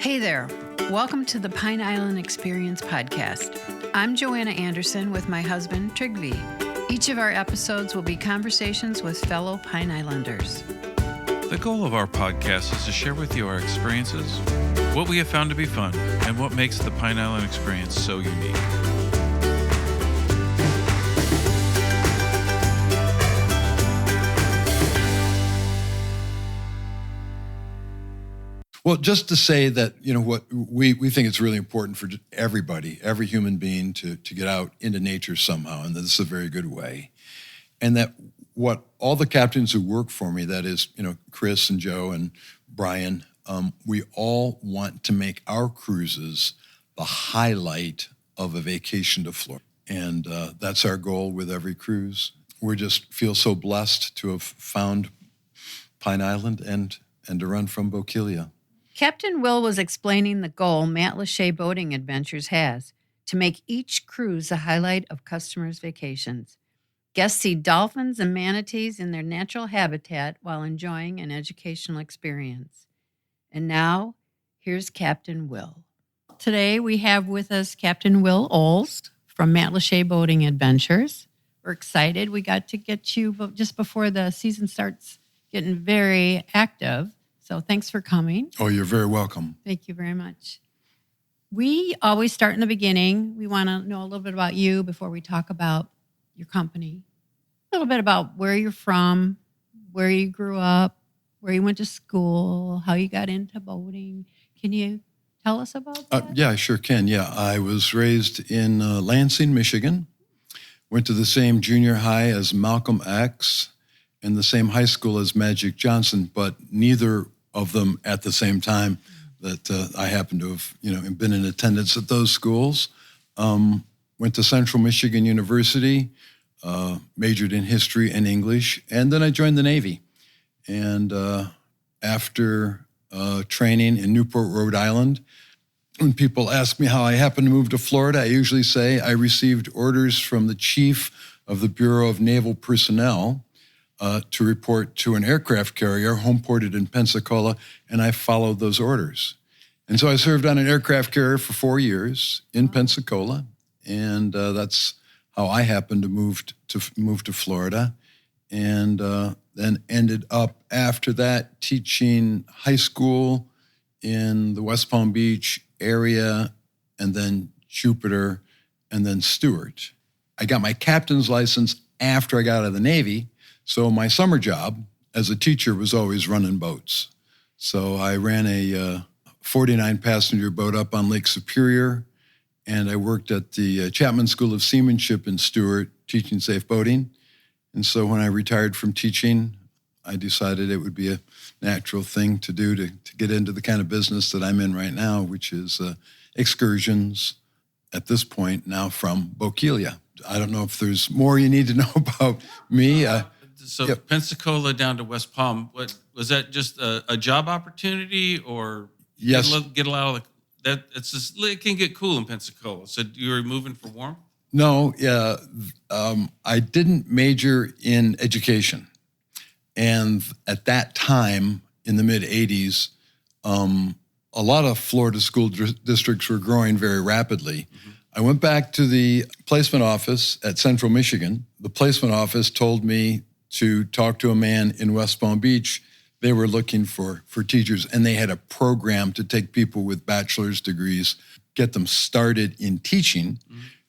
Hey there. Welcome to the Pine Island Experience podcast. I'm Joanna Anderson with my husband, Trygve. Each of our episodes will be conversations with fellow Pine Islanders. The goal of our podcast is to share with you our experiences, what we have found to be fun, and what makes the Pine Island experience so unique. Well, just to say that, what we think it's really important for everybody, every human being to get out into nature somehow, and this is a very good way. And that what all the captains who work for me, that is, Chris and Joe and Brian, we all want to make our cruises the highlight of a vacation to Florida. And that's our goal with every cruise. We just feel so blessed to have found Pine Island and to run from Bokeelia. Captain Will was explaining the goal Matlacha Boating Adventures has to make each cruise a highlight of customers' vacations. Guests see dolphins and manatees in their natural habitat while enjoying an educational experience. And now, here's Captain Will. Today, we have with us Captain Will Olst from Matlacha Boating Adventures. We're excited. We got to get you just before the season starts getting very active. So thanks for coming. Oh, you're very welcome. Thank you very much. We always start in the beginning. We want to know a little bit about you before we talk about your company. A little bit about where you're from, where you grew up, where you went to school, how you got into boating. Can you tell us about that? Yeah, I sure can. Yeah, I was raised in Lansing, Michigan. Went to the same junior high as Malcolm X and the same high school as Magic Johnson, but neither of them at the same time that I happen to have, been in attendance at those schools. Went to Central Michigan University, majored in history and English, and then I joined the Navy. And after training in Newport, Rhode Island, when people ask me how I happened to move to Florida, I usually say I received orders from the chief of the Bureau of Naval Personnel to report to an aircraft carrier home-ported in Pensacola, and I followed those orders. And so I served on an aircraft carrier for 4 years in Pensacola, and that's how I happened to move to Florida, and then ended up after that teaching high school in the West Palm Beach area, and then Jupiter, and then Stewart. I got my captain's license after I got out of the Navy. So my summer job as a teacher was always running boats. So I ran a 49-passenger boat up on Lake Superior, and I worked at the Chapman School of Seamanship in Stewart, teaching safe boating. And so when I retired from teaching, I decided it would be a natural thing to do to get into the kind of business that I'm in right now, which is excursions, at this point now from Bokeelia. I don't know if there's more you need to know about me. So Yep. Pensacola down to West Palm, what was that? Just a job opportunity, or Yes. get a lot of that? It's just, it can get cool in Pensacola. So you were moving for warmth? No, yeah, I didn't major in education, and at that time in the mid '80s, a lot of Florida school districts were growing very rapidly. Mm-hmm. I went back to the placement office at Central Michigan. The placement office told me to talk to a man in West Palm Beach. They were looking for teachers, and they had a program to take people with bachelor's degrees, get them started in teaching,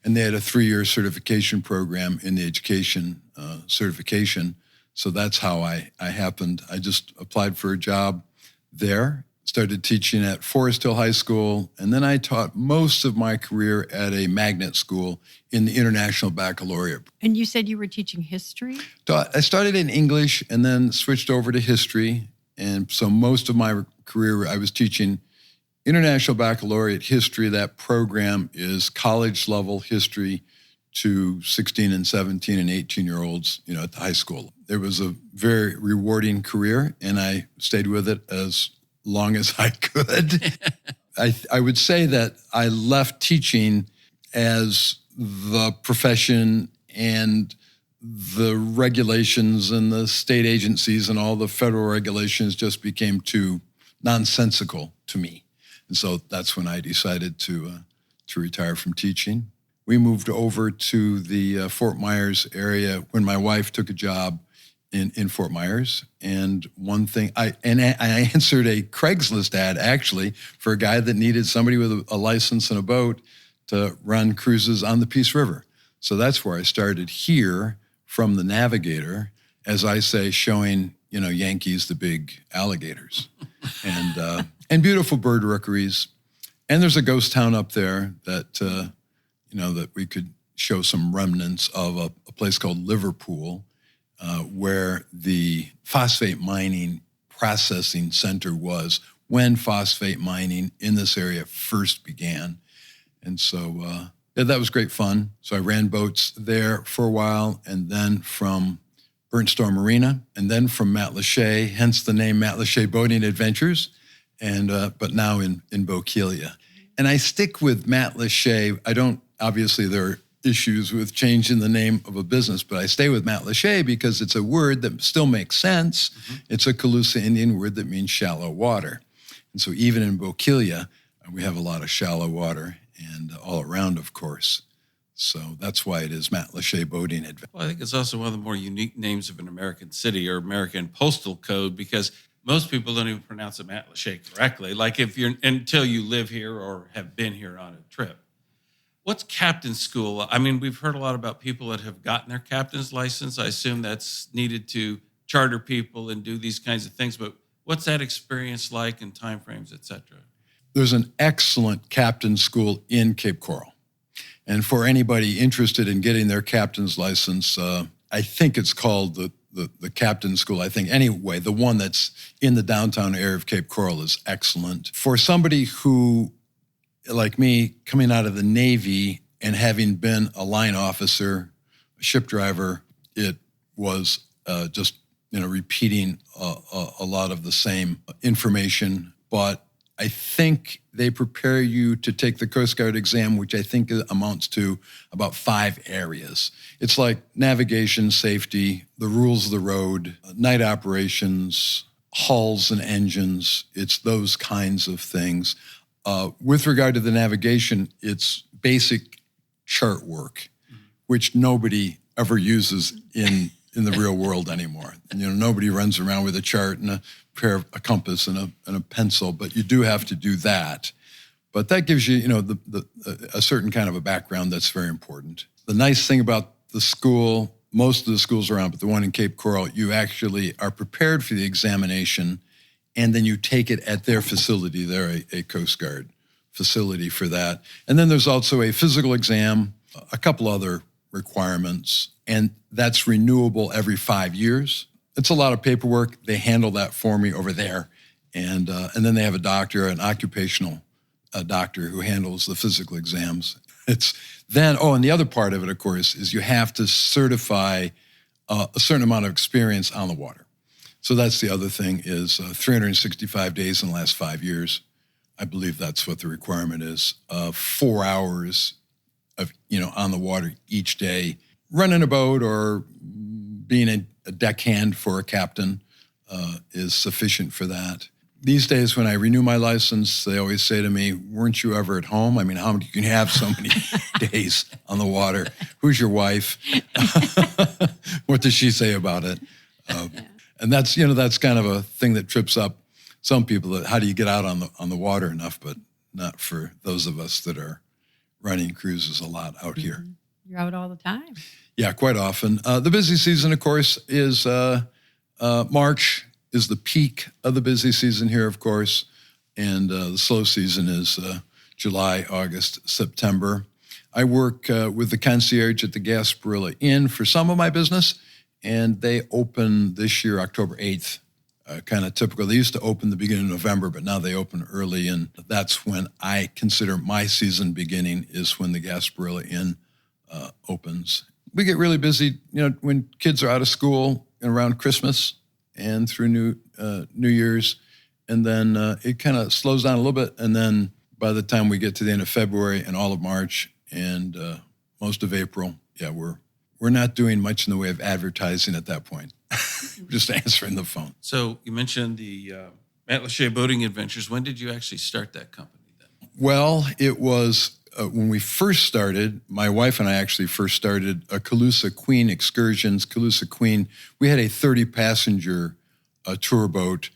and they had a 3-year certification program in the education certification. So that's how I happened. I just applied for a job there, started teaching at Forest Hill High School, and then I taught most of my career at a magnet school in the International Baccalaureate. And you said you were teaching history? I started in English and then switched over to history. And so most of my career, I was teaching International Baccalaureate history. That program is college-level history to 16 and 17 and 18-year-olds, at the high school. It was a very rewarding career, and I stayed with it as long as I could. I would say that I left teaching as the profession and the regulations and the state agencies and all the federal regulations just became too nonsensical to me. And so that's when I decided to retire from teaching. We moved over to the Fort Myers area when my wife took a job in Fort Myers. And one thing, I answered a Craigslist ad actually for a guy that needed somebody with a license and a boat to run cruises on the Peace River. So that's where I started here from the Navigator, as I say, showing, Yankees the big alligators and beautiful bird rookeries. And there's a ghost town up there that, that we could show some remnants of a place called Liverpool, where the phosphate mining processing center was when phosphate mining in this area first began. And so, that was great fun. So I ran boats there for a while, and then from Burnt Store Marina, and then from Matlacha, hence the name Matlacha Boating Adventures, and but now in Bokeelia. And I stick with Matlacha. I don't, obviously there are issues with changing the name of a business, but I stay with Matlacha because it's a word that still makes sense. Mm-hmm. It's a Calusa Indian word that means shallow water. And so even in Bokeelia, we have a lot of shallow water, and all around, of course. So that's why it is Matlacha Boating Adventures. Well, I think it's also one of the more unique names of an American city or American postal code, because most people don't even pronounce it Matlacha correctly, like until you live here or have been here on a trip. What's captain school? I mean, we've heard a lot about people that have gotten their captain's license. I assume that's needed to charter people and do these kinds of things, but what's that experience like and timeframes, et cetera? There's an excellent captain school in Cape Coral. And for anybody interested in getting their captain's license, I think it's called the captain school. I think anyway, the one that's in the downtown area of Cape Coral is excellent. For somebody who, like me, coming out of the Navy and having been a line officer, a ship driver, it was just, repeating a lot of the same information. But I think they prepare you to take the Coast Guard exam, which I think amounts to about 5 areas. It's like navigation, safety, the rules of the road, night operations, hulls and engines. It's those kinds of things. With regard to the navigation, it's basic chart work, which nobody ever uses in the real world anymore. Nobody runs around with a chart and a compass and a pencil, but you do have to do that. But that gives you, a certain kind of a background that's very important. The nice thing about the school, most of the schools around, but the one in Cape Coral, you actually are prepared for the examination, and then you take it at their facility. They're a Coast Guard facility for that. And then there's also a physical exam, a couple other requirements, and that's renewable every 5 years. It's a lot of paperwork. They handle that for me over there. And then they have a doctor, an occupational doctor who handles the physical exams. And the other part of it, of course, is you have to certify a certain amount of experience on the water. So that's the other thing is 365 days in the last 5 years. I believe that's what the requirement is. 4 hours of, on the water each day, running a boat or being a deckhand for a captain is sufficient for that. These days, when I renew my license, they always say to me, weren't you ever at home? I mean, how many, you can have so many days on the water? Who's your wife? What does she say about it? And that's, that's kind of a thing that trips up some people. That how do you get out on the water enough, but not for those of us that are running cruises a lot out here. You're out all the time. Yeah, quite often. The busy season, of course, is March is the peak of the busy season here, of course, and the slow season is July, August, September. I work with the concierge at the Gasparilla Inn for some of my business, and they open this year, October 8th, kind of typical. They used to open the beginning of November, but now they open early, and that's when I consider my season beginning, is when the Gasparilla Inn opens. We get really busy, when kids are out of school and around Christmas and through New Year's, and then it kind of slows down a little bit, and then by the time we get to the end of February and all of March and most of April, we're not doing much in the way of advertising at that point. We're just answering the phone. So you mentioned the Matlacha Boating Adventures. When did you actually start that company then? Well, it was when we first started, my wife and I actually first started a Calusa Queen excursions. Calusa Queen, we had a 30-passenger tour boat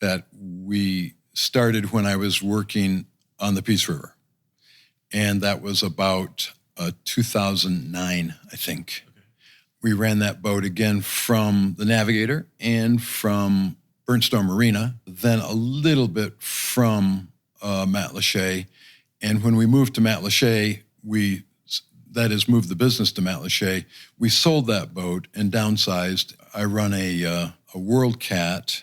that we started when I was working on the Peace River. And that was about 2009, I think. Okay. We ran that boat again from the Navigator and from Burnstone Marina, then a little bit from Matlacha. And when we moved to Matlacha, moved the business to Matlacha, we sold that boat and downsized. I run a World Cat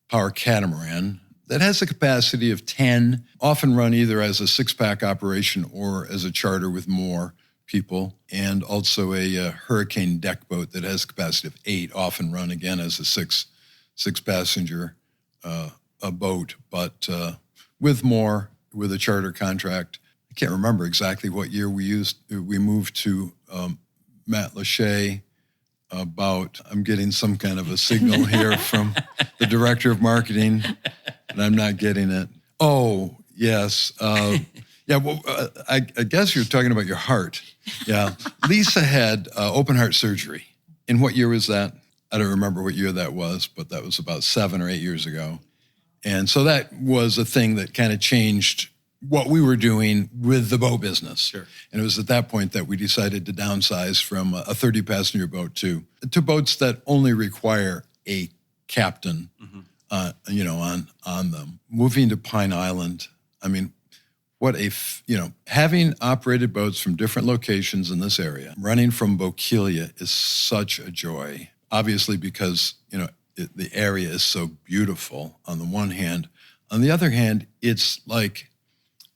power catamaran that has a capacity of 10, often run either as a 6-pack operation or as a charter with more people, and also a Hurricane deck boat that has a capacity of 8, often run again as a six-passenger a boat, but with a charter contract. I can't remember exactly what year we moved to Matlacha. I'm getting some kind of a signal here from the director of marketing, and I'm not getting it. Oh, yes. Yeah, well, I guess you're talking about your heart. Yeah. Lisa had open heart surgery. And what year was that? I don't remember what year that was, but that was about 7 or 8 years ago. And so that was a thing that kind of changed what we were doing with the boat business. Sure. And it was at that point that we decided to downsize from a 30-passenger boat to boats that only require a captain, on them. Moving to Pine Island, I mean, having operated boats from different locations in this area, running from Bokeelia is such a joy. Obviously, because, the area is so beautiful on the one hand. On the other hand, it's like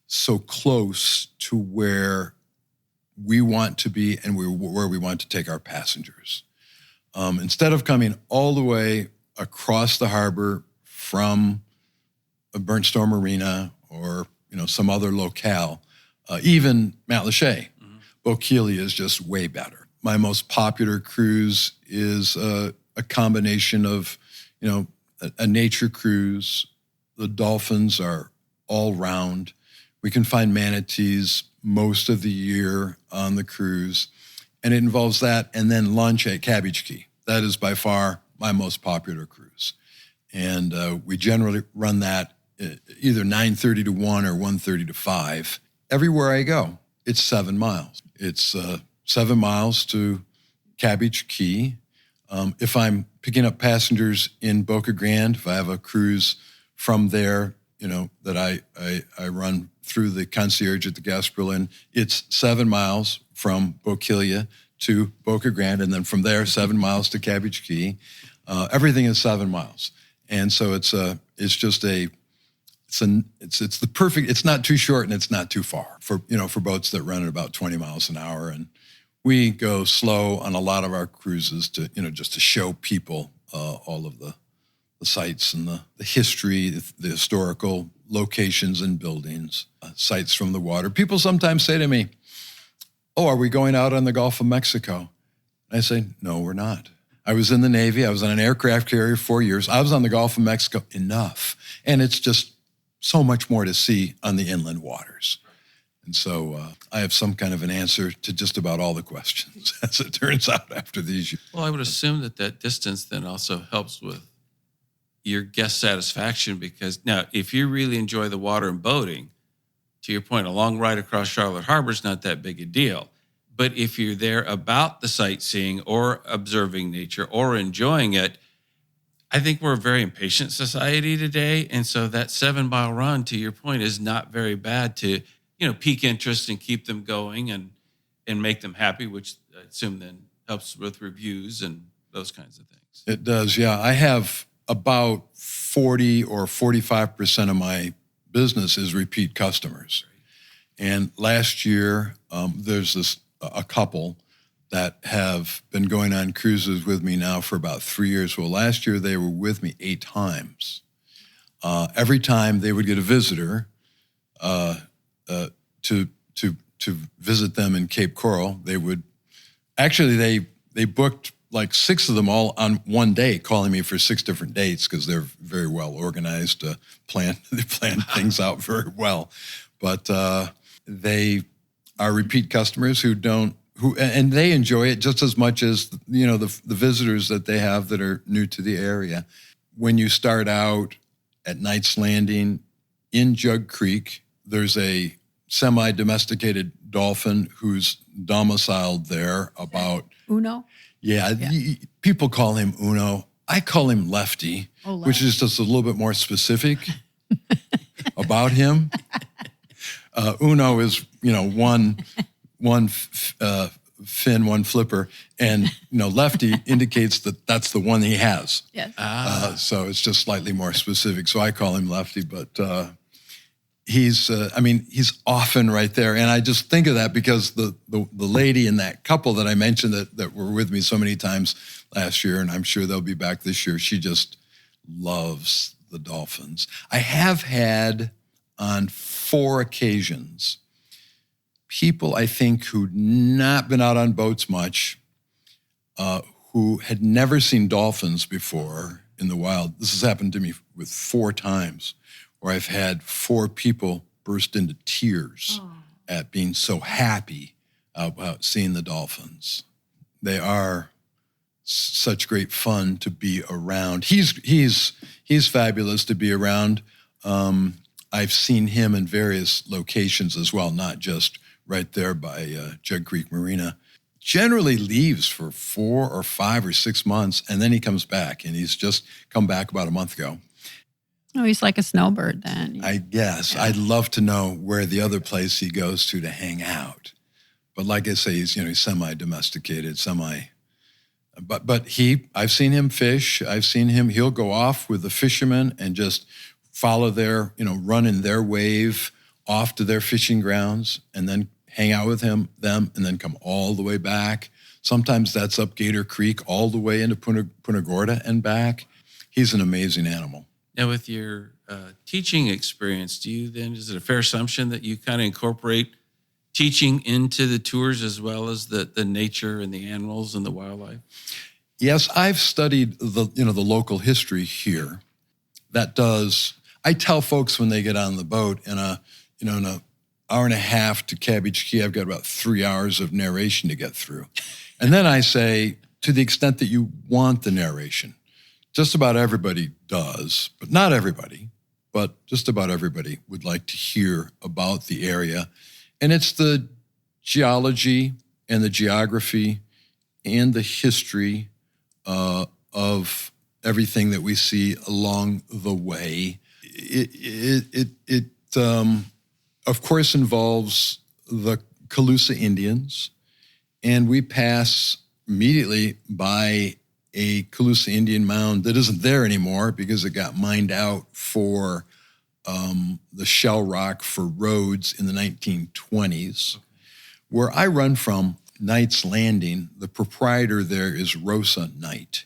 so close to where we want to be and where we want to take our passengers. Instead of coming all the way across the harbor from a Burnstone Marina or some other locale, even Matlacha, Bokeelia is just way better. My most popular cruise is a combination of, a nature cruise. The dolphins are all round. We can find manatees most of the year on the cruise, and it involves that and then lunch at Cabbage Key. That is by far my most popular cruise. And we generally run that either 9:30 to 1 or 1:30 to 5. Everywhere I go, it's 7 miles. It's 7 miles to Cabbage Key. If I'm picking up passengers in Boca Grande, if I have a cruise from there, that I run through the concierge at the Gasparilla Inn, it's 7 miles from Bokeelia to Boca Grande, and then from there 7 miles to Cabbage Key. Everything is 7 miles, and so it's the perfect. It's not too short and it's not too far for boats that run at about 20 miles an hour. And we go slow on a lot of our cruises to just to show people all of the sites and the history, the historical locations and buildings, sites from the water. People sometimes say to me, "Oh, are we going out on the Gulf of Mexico?" And I say, "No, we're not. I was in the Navy. I was on an aircraft carrier 4 years. I was on the Gulf of Mexico enough." And it's just so much more to see on the inland waters. And so I have some kind of an answer to just about all the questions, as it turns out, after these years. Well, I would assume that distance then also helps with your guest satisfaction, because now if you really enjoy the water and boating, to your point, a long ride across Charlotte Harbor is not that big a deal. But if you're there about the sightseeing or observing nature or enjoying it, I think we're a very impatient society today. And so that 7-mile run, to your point, is not very bad to, pique interest and keep them going and make them happy, which I assume then helps with reviews and those kinds of things. It does, yeah. I have about 40 or 45% of my business is repeat customers. And last year, there's a couple that have been going on cruises with me now for about 3 years. Well, last year they were with me 8 times. Every time they would get a visitor to visit them in Cape Coral, they booked like 6 of them all on one day calling me for 6 different dates because they're very well organized. They plan things out very well. But they are repeat customers and they enjoy it just as much as, the visitors that they have that are new to the area. When you start out at Knight's Landing in Jug Creek, there's a semi-domesticated dolphin who's domiciled there about... Uno? Yeah. People call him Uno. I call him Lefty, which is just a little bit more specific about him. Uno is, one fin, one flipper, and Lefty indicates that that's the one he has. Yes. So it's just slightly more specific. So I call him Lefty, but he's often right there. And I just think of that because the lady and that couple that I mentioned that were with me so many times last year, and I'm sure they'll be back this year, she just loves the dolphins. I have had on 4 occasions people, I think, who'd not been out on boats much, who had never seen dolphins before in the wild. This has happened to me with 4 times, where I've had 4 people burst into tears at being so happy about seeing the dolphins. They are such great fun to be around. He's fabulous to be around. I've seen him in various locations as well, not just right there by Jug Creek Marina. Generally leaves for 4 or 5 or 6 months, and then he comes back, and he's just come back about a month ago. Oh, he's like a snowbird then. I guess. Yeah. I'd love to know where the other place he goes to hang out. But like I say, he's semi-domesticated, But I've seen him fish. I've seen him, he'll go off with the fishermen and just follow their, run in their wave off to their fishing grounds and then hang out with them, and then come all the way back. Sometimes that's up Gator Creek all the way into Punta Gorda and back. He's an amazing animal. Now, with your teaching experience, is it a fair assumption that you kind of incorporate teaching into the tours as well as the nature and the animals and the wildlife? Yes, I've studied the local history here. I tell folks when they get on the boat in an hour and a half to Cabbage Key, I've got about 3 hours of narration to get through. And then I say, to the extent that you want the narration, just about everybody does, but not everybody, but just about everybody would like to hear about the area. And it's the geology and the geography and the history of everything that we see along the way. It of course, involves the Calusa Indians, and we pass immediately by a Calusa Indian mound that isn't there anymore because it got mined out for the shell rock for roads in the 1920s. Where I run from, Knight's Landing, the proprietor there is Rosa Knight,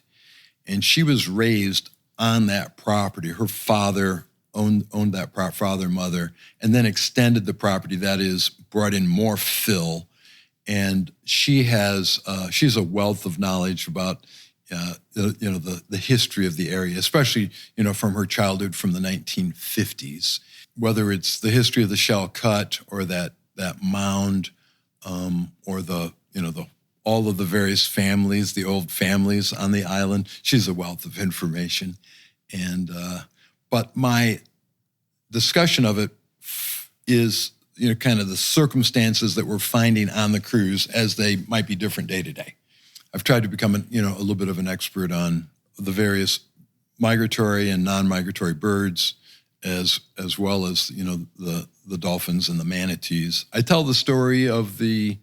and she was raised on that property. Her father owned that property, father, mother, and then extended the property. That is, brought in more fill, and she's a wealth of knowledge about the history of the area, especially from her childhood from the 1950s. Whether it's the history of the shell cut or that mound, or all of the various families, the old families on the island, she's a wealth of information. And but my discussion of it is kind of the circumstances that we're finding on the cruise as they might be different day to day. I've tried to become a little bit of an expert on the various migratory and non-migratory birds, as well as the dolphins and the manatees. I tell the story of the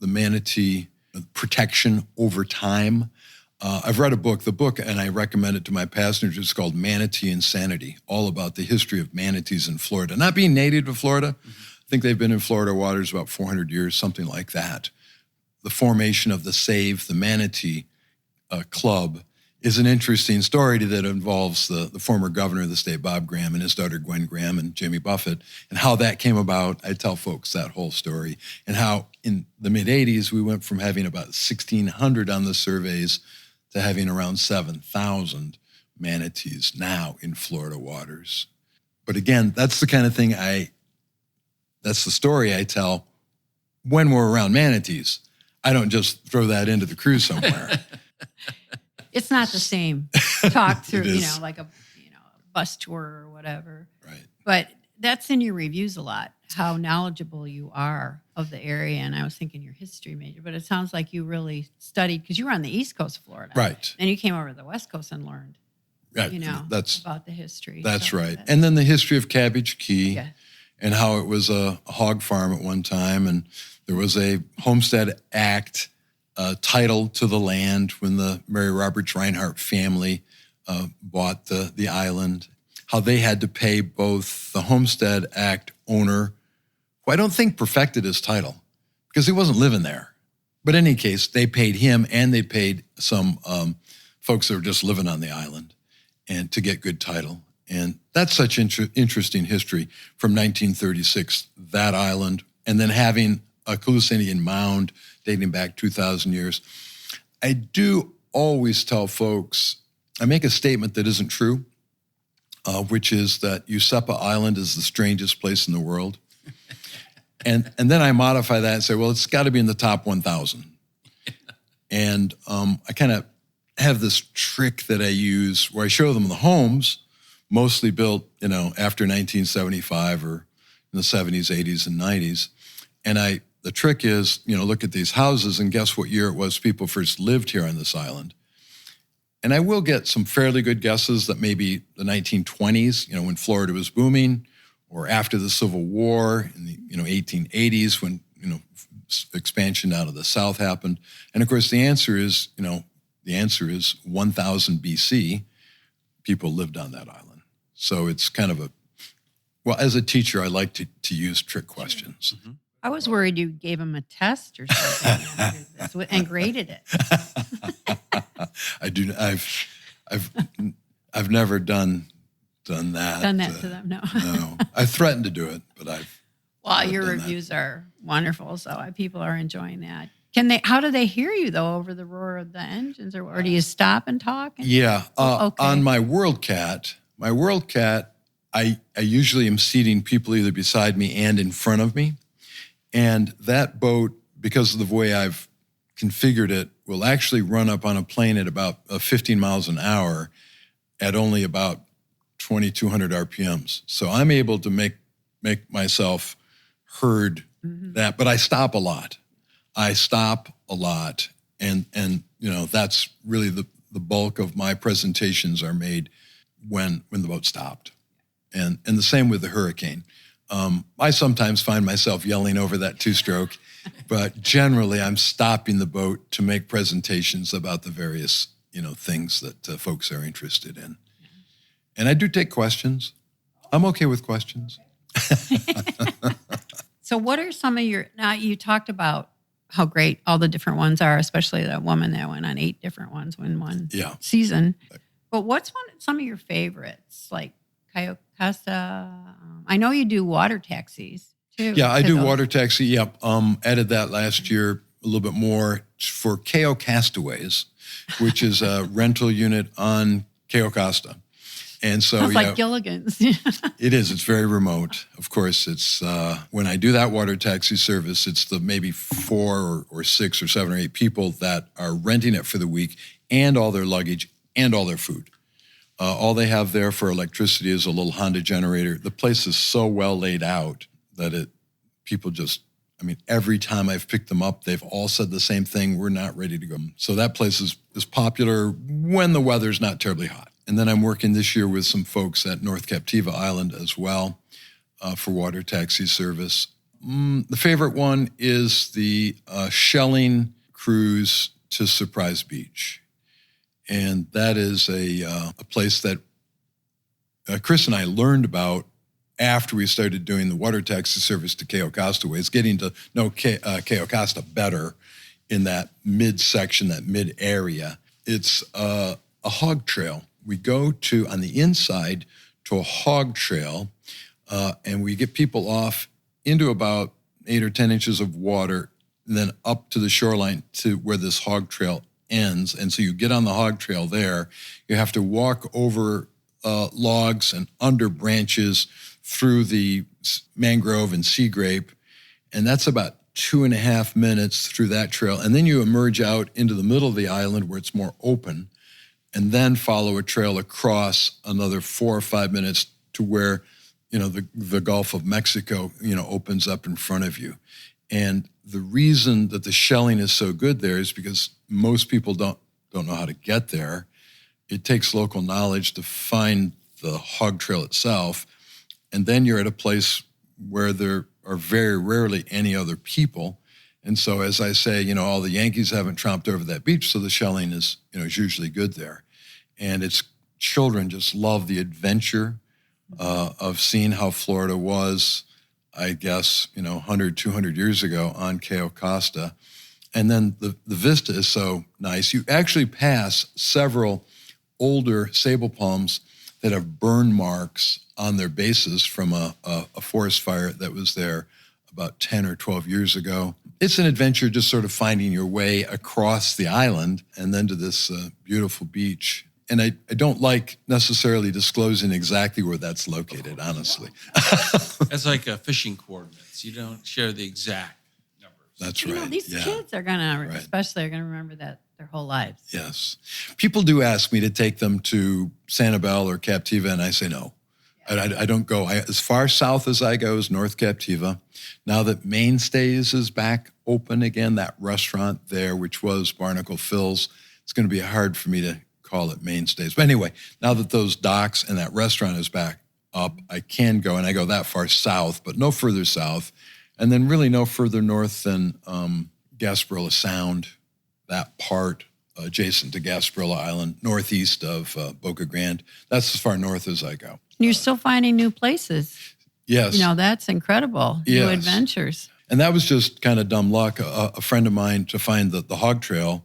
manatee protection over time. I've read the book, and I recommend it to my passengers. It's called Manatee Insanity, all about the history of manatees in Florida. Not being native to Florida, I think they've been in Florida waters about 400 years, something like that. The formation of the SAVE, the Manatee Club, is an interesting story that involves the former governor of the state, Bob Graham, and his daughter, Gwen Graham, and Jimmy Buffett, and how that came about. I tell folks that whole story, and how in the mid-'80s, we went from having about 1,600 on the surveys to having around 7,000 manatees now in Florida waters. But again, that's the kind of thing that's the story I tell when we're around manatees. I don't just throw that into the cruise somewhere. It's not the same talk through, like a bus tour or whatever. Right. But that's in your reviews a lot, how knowledgeable you are of the area. And I was thinking your history major, but it sounds like you really studied, because you were on the East Coast of Florida. Right. And you came over to the West Coast and learned, Right. about the history. That's right. And then the history of Cabbage Key, yeah. and how it was a hog farm at one time. And there was a Homestead Act title to the land when the Mary Roberts Reinhardt family bought the island, how they had to pay both the Homestead Act owner, who I don't think perfected his title because he wasn't living there. But in any case, they paid him, and they paid some folks that were just living on the island and to get good title. And that's such interesting history from 1936, that island, and then having a Colusa Indian mound dating back 2,000 years. I do always tell folks, I make a statement that isn't true, which is that Usepa Island is the strangest place in the world. And then I modify that and say, well, it's got to be in the top 1,000. And I kind of have this trick that I use where I show them the homes, mostly built, after 1975 or in the 70s, 80s, and 90s. And the trick is, look at these houses and guess what year it was people first lived here on this island. And I will get some fairly good guesses that maybe the 1920s, when Florida was booming, or after the Civil War in the 1880s when expansion out of the South happened. And of course, the answer is 1000 BC. People lived on that island. So it's kind of as a teacher, I like to use trick questions. Mm-hmm. I was worried you gave him a test or something and graded it. I do. I've never done that. Done that to them? No. No. I threatened to do it, but I've. Well, your reviews are wonderful, so people are enjoying that. How do they hear you though over the roar of the engines, or do you stop and talk? Yeah. Okay. On my WorldCat, I usually am seating people either beside me and in front of me. And that boat, because of the way I've configured it, will actually run up on a plane at about 15 miles an hour at only about 2,200 RPMs. So I'm able to make myself heard that, but I stop a lot. And that's really the bulk of my presentations are made when the boat stopped. And the same with the Hurricane. I sometimes find myself yelling over that two-stroke, but generally I'm stopping the boat to make presentations about the various, things that folks are interested in. And I do take questions. I'm okay with questions. So what are some of now you talked about how great all the different ones are, especially that woman that went on 8 different ones in one season. But what's some of your favorites, like Cayo Costa? I know you do water taxis too. Yeah, I do water taxi. Yep. Added that last year a little bit more for Cayo Castaways, which is a rental unit on Cayo Costa. And so, sounds like Gilligan's. It is. It's very remote. Of course, it's when I do that water taxi service, it's the maybe 4 or 6 or 7 or 8 people that are renting it for the week, and all their luggage and all their food. All they have there for electricity is a little Honda generator. The place is so well laid out that every time I've picked them up, they've all said the same thing. We're not ready to go. So that place is popular when the weather's not terribly hot. And then I'm working this year with some folks at North Captiva Island as well for water taxi service. The favorite one is the Shelling cruise to Surprise Beach. And that is a place that Chris and I learned about after we started doing the water taxi service to Cayo Castaways, getting to know Cayo Costa better in that midsection, that mid area. It's a hog trail. We go to, on the inside, to a hog trail, and we get people off into about 8 or 10 inches of water, and then up to the shoreline to where this hog trail ends. And so you get on the hog trail there. You have to walk over logs and under branches through the mangrove and sea grape. And that's about 2.5 minutes through that trail. And then you emerge out into the middle of the island where it's more open, and then follow a trail across another 4 or 5 minutes to where, the Gulf of Mexico, opens up in front of you. And the reason that the shelling is so good there is because most people don't know how to get there. It takes local knowledge to find the hog trail itself. And then you're at a place where there are very rarely any other people. And so, as I say, all the Yankees haven't tromped over that beach, so the shelling is usually good there. And it's children just love the adventure of seeing how Florida was, I guess, 100, 200 years ago on Cayo Costa. And then the vista is so nice. You actually pass several older sable palms that have burn marks on their bases from a forest fire that was there about 10 or 12 years ago. It's an adventure just sort of finding your way across the island and then to this beautiful beach. And I don't like necessarily disclosing exactly where that's located, honestly. That's like fishing coordinates. You don't share the exact numbers. That's right. These kids are going to, especially, are going to remember that their whole lives. Yes. People do ask me to take them to Sanibel or Captiva, and I say no. I don't go. As far south as I go is North Captiva. Now that Mainstays is back open again, that restaurant there, which was Barnacle Phil's, it's going to be hard for me to call it Mainstays. But anyway, now that those docks and that restaurant is back up, I can go, and I go that far south, but no further south, and then really no further north than Gasparilla Sound, that part adjacent to Gasparilla Island, northeast of Boca Grande. That's as far north as I go. You're still finding new places. Yes. That's incredible. New adventures. And that was just kind of dumb luck. A friend of mine, to find the hog trail,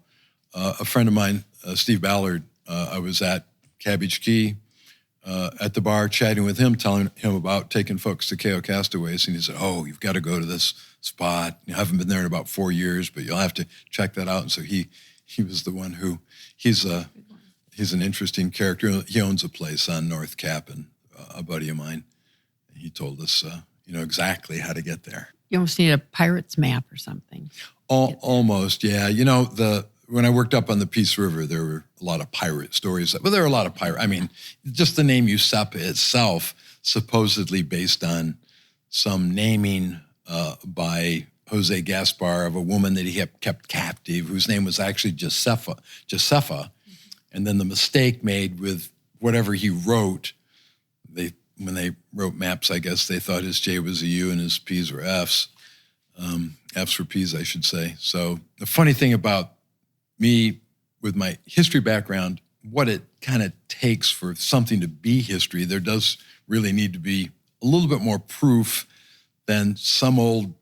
a friend of mine, Steve Ballard, I was at Cabbage Key at the bar chatting with him, telling him about taking folks to Cayo Castaways. And he said, "Oh, you've got to go to this spot. You haven't been there in about 4 years, but you'll have to check that out." And so he was the one who, he's an interesting character. He owns a place on North Cap, and a buddy of mine, he told us, exactly how to get there. You almost need a pirate's map or something. Almost, yeah. When I worked up on the Peace River, there were a lot of pirate stories. But there are a lot of pirate. I mean, just the name Usepa itself, supposedly based on some naming by Jose Gaspar of a woman that he kept captive, whose name was actually Josefa. And then the mistake made with whatever he wrote, when they wrote maps, I guess they thought his J was a U and his P's were F's. F's were P's, I should say. So the funny thing about me, with my history background, what it kind of takes for something to be history, there does really need to be a little bit more proof than some old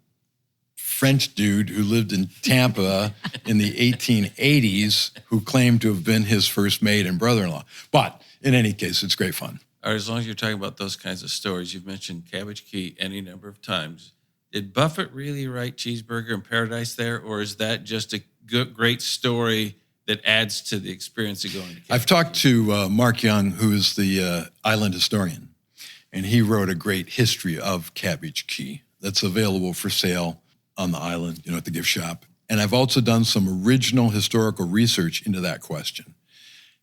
French dude who lived in Tampa in the 1880s who claimed to have been his first mate and brother-in-law. But in any case, it's great fun. All right, as long as you're talking about those kinds of stories, you've mentioned Cabbage Key any number of times. Did Buffett really write Cheeseburger in Paradise there, or is that just a great story that adds to the experience of going to Cabbage I've talked to Mark Young, who is the island historian, and he wrote a great history of Cabbage Key that's available for sale on the island, at the gift shop. And I've also done some original historical research into that question.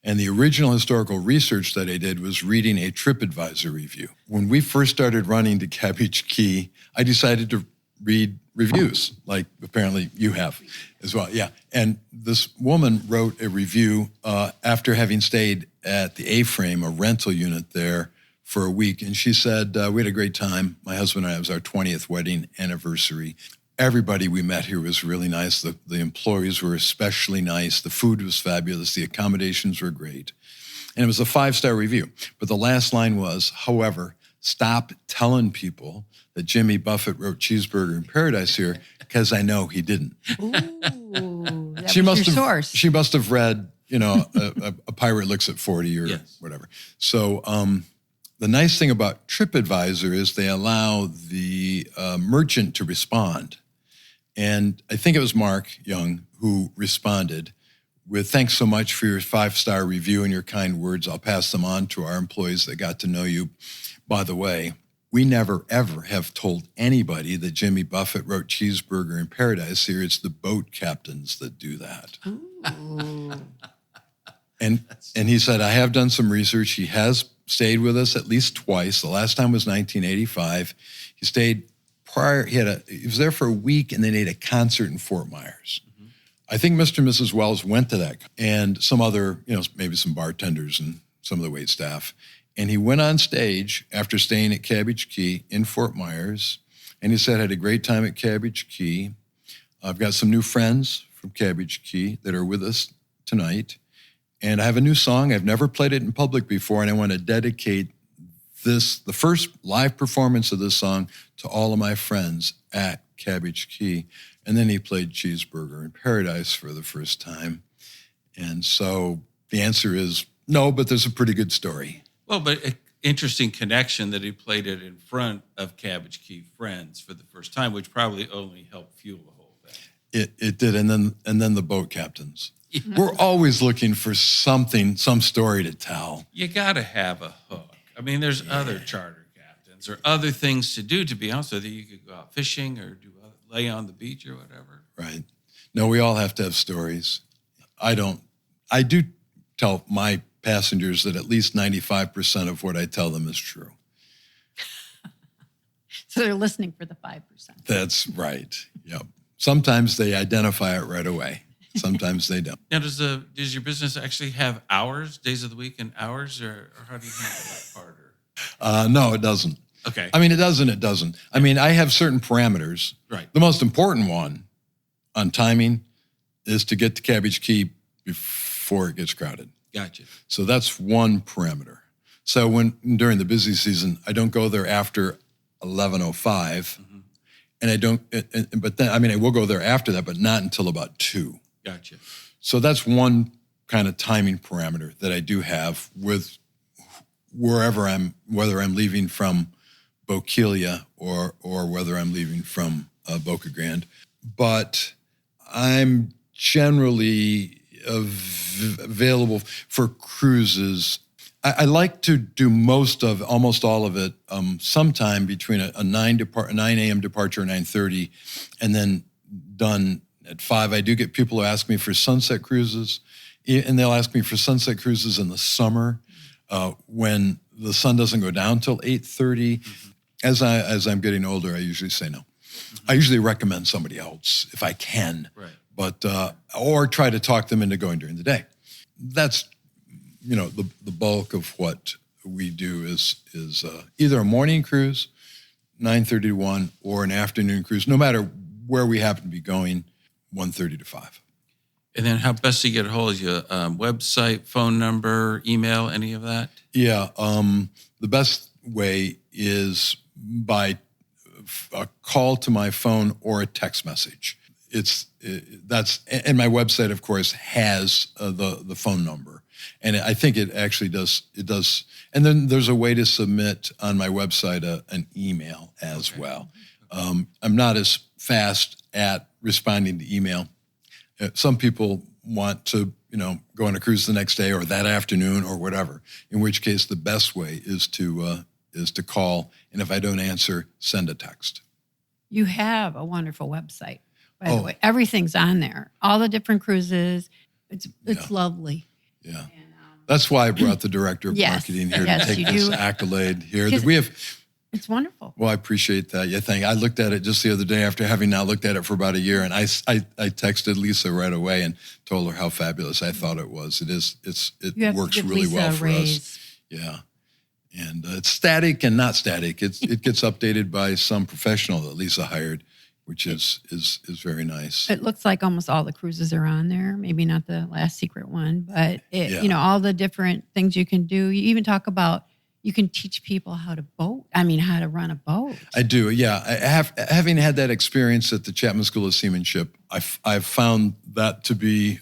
And the original historical research that I did was reading a TripAdvisor review. When we first started running to Cabbage Key, I decided to read reviews, like apparently you have as well. Yeah. And this woman wrote a review after having stayed at the A-Frame, a rental unit there, for a week. And she said, we had a great time. My husband and I, it was our 20th wedding anniversary. Everybody we met here was really nice. The employees were especially nice. The food was fabulous. The accommodations were great. And it was a 5-star review. But the last line was, however, stop telling people that Jimmy Buffett wrote Cheeseburger in Paradise here, because I know he didn't. Ooh, that was your source. She must have read, a pirate looks at 40 or Yes. whatever. So the nice thing about TripAdvisor is they allow the merchant to respond. And I think it was Mark Young who responded with, thanks so much for your 5-star review and your kind words. I'll pass them on to our employees that got to know you. By the way, we never, ever have told anybody that Jimmy Buffett wrote Cheeseburger in Paradise here. It's the boat captains that do that. Ooh. And he said, I have done some research. He has stayed with us at least twice. The last time was 1985. He stayed prior. He was there for a week, and then he had a concert in Fort Myers. Mm-hmm. I think Mr. and Mrs. Wells went to that, and some other, maybe some bartenders and some of the wait staff. And he went on stage after staying at Cabbage Key in Fort Myers, and he said, I had a great time at Cabbage Key. I've got some new friends from Cabbage Key that are with us tonight. And I have a new song. I've never played it in public before, and I want to dedicate the first live performance of this song, to all of my friends at Cabbage Key. And then he played Cheeseburger in Paradise for the first time. And so the answer is no, but there's a pretty good story. Well, but an interesting connection that he played it in front of Cabbage Key friends for the first time, which probably only helped fuel the whole thing. It did, and then the boat captains. We're always looking for some story to tell. You got to have a hook. I mean, there's other charter captains or other things to do, to be honest with you. You could go out fishing or lay on the beach or whatever. Right. No, we all have to have stories. I do tell my passengers that at least 95% of what I tell them is true. So they're listening for the 5%. That's right. Yep. Sometimes they identify it right away. Sometimes they don't. Now, does your business actually have hours, days of the week and hours, or how do you handle that part? No, it doesn't. Okay. I mean, it doesn't. I mean, I have certain parameters. Right. The most important one on timing is to get to Cabbage Key before it gets crowded. Gotcha. So that's one parameter. So during the busy season, I don't go there after 11:05, mm-hmm. and I don't. But then, I mean, I will go there after that, but not until about 2. Gotcha. So that's one kind of timing parameter that I do have with whether I'm leaving from Bokeelia or whether I'm leaving from Boca Grande. But I'm generally available for cruises. I like to do almost all of it sometime between a 9 a.m. departure, 9:30, and then done at 5. I do get people who ask me for sunset cruises, and they'll ask me for sunset cruises in the summer when the sun doesn't go down till 8:30. Mm-hmm. As I'm getting older, I usually say no. Mm-hmm. I usually recommend somebody else if I can, right. But or try to talk them into going during the day. That's the bulk of what we do is either a morning cruise, 9:30 to 1, or an afternoon cruise. No matter where we happen to be going, 1:30 to 5. And then how best to get a hold of you? Website, phone number, email, any of that? Yeah. The best way is by a call to my phone or a text message. And my website, of course, has the phone number. And I think it actually does. It does. And then there's a way to submit on my website an email as well. I'm not as fast at responding to email. Some people want to, go on a cruise the next day or that afternoon or whatever. In which case, the best way is to call, and if I don't answer, send a text. You have a wonderful website, by the way. Everything's on there. All the different cruises. It's lovely. Yeah. And, that's why I brought the director of marketing here to take this accolade here. It's wonderful. Well, I appreciate that. Yeah, I looked at it just the other day after having now looked at it for about a year, and I texted Lisa right away and told her how fabulous I thought it was. It works really well for us. Yeah. And it's static and not static. It gets updated by some professional that Lisa hired, which is very nice. It looks like almost all the cruises are on there. Maybe not the Last Secret one, but all the different things you can do. You even talk about you can teach people how to run a boat. I do, yeah. Having had that experience at the Chapman School of Seamanship, I've found that to be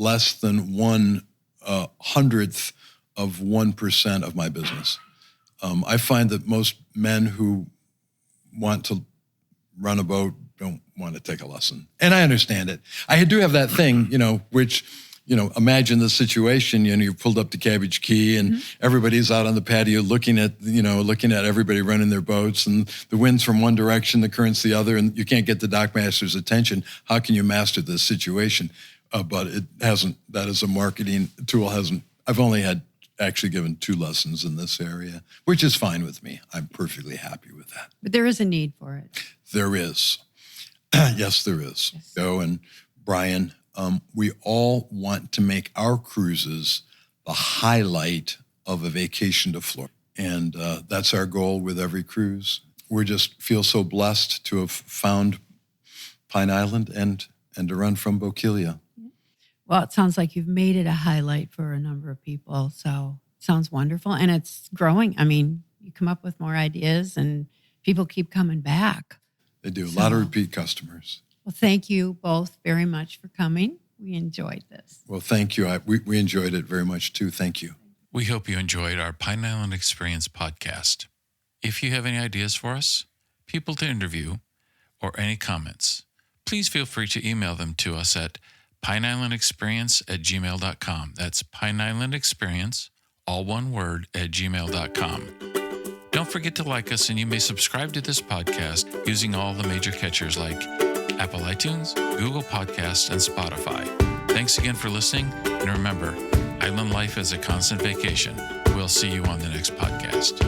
less than 1/100th of 1% of my business. I find that most men who want to run a boat don't want to take a lesson. And I understand it. I do have that thing, which, imagine the situation, you pulled up to Cabbage Key and everybody's out on the patio looking at everybody running their boats, and the wind's from one direction, the current's the other, and you can't get the dockmaster's attention. How can you master this situation? But it hasn't, that is a marketing tool, I've only had actually given 2 lessons in this area, which is fine with me. I'm perfectly happy with that. But there is a need for it. There is. Yes, there is. Yes. Joe and Brian, we all want to make our cruises the highlight of a vacation to Florida. And that's our goal with every cruise. We just feel so blessed to have found Pine Island and to run from Bokeelia. Well, it sounds like you've made it a highlight for a number of people. So it sounds wonderful. And it's growing. I mean, you come up with more ideas and people keep coming back. They do. A lot of repeat customers. Well, thank you both very much for coming. We enjoyed this. Well, thank you. We enjoyed it very much too. Thank you. We hope you enjoyed our Pine Island Experience podcast. If you have any ideas for us, people to interview, or any comments, please feel free to email them to us at pineislandexperience@gmail.com. That's pineislandexperience, all one word, @gmail.com. Don't forget to like us, and you may subscribe to this podcast using all the major catchers like Apple iTunes, Google Podcasts, and Spotify. Thanks again for listening, and remember, island life is a constant vacation. We'll see you on the next podcast.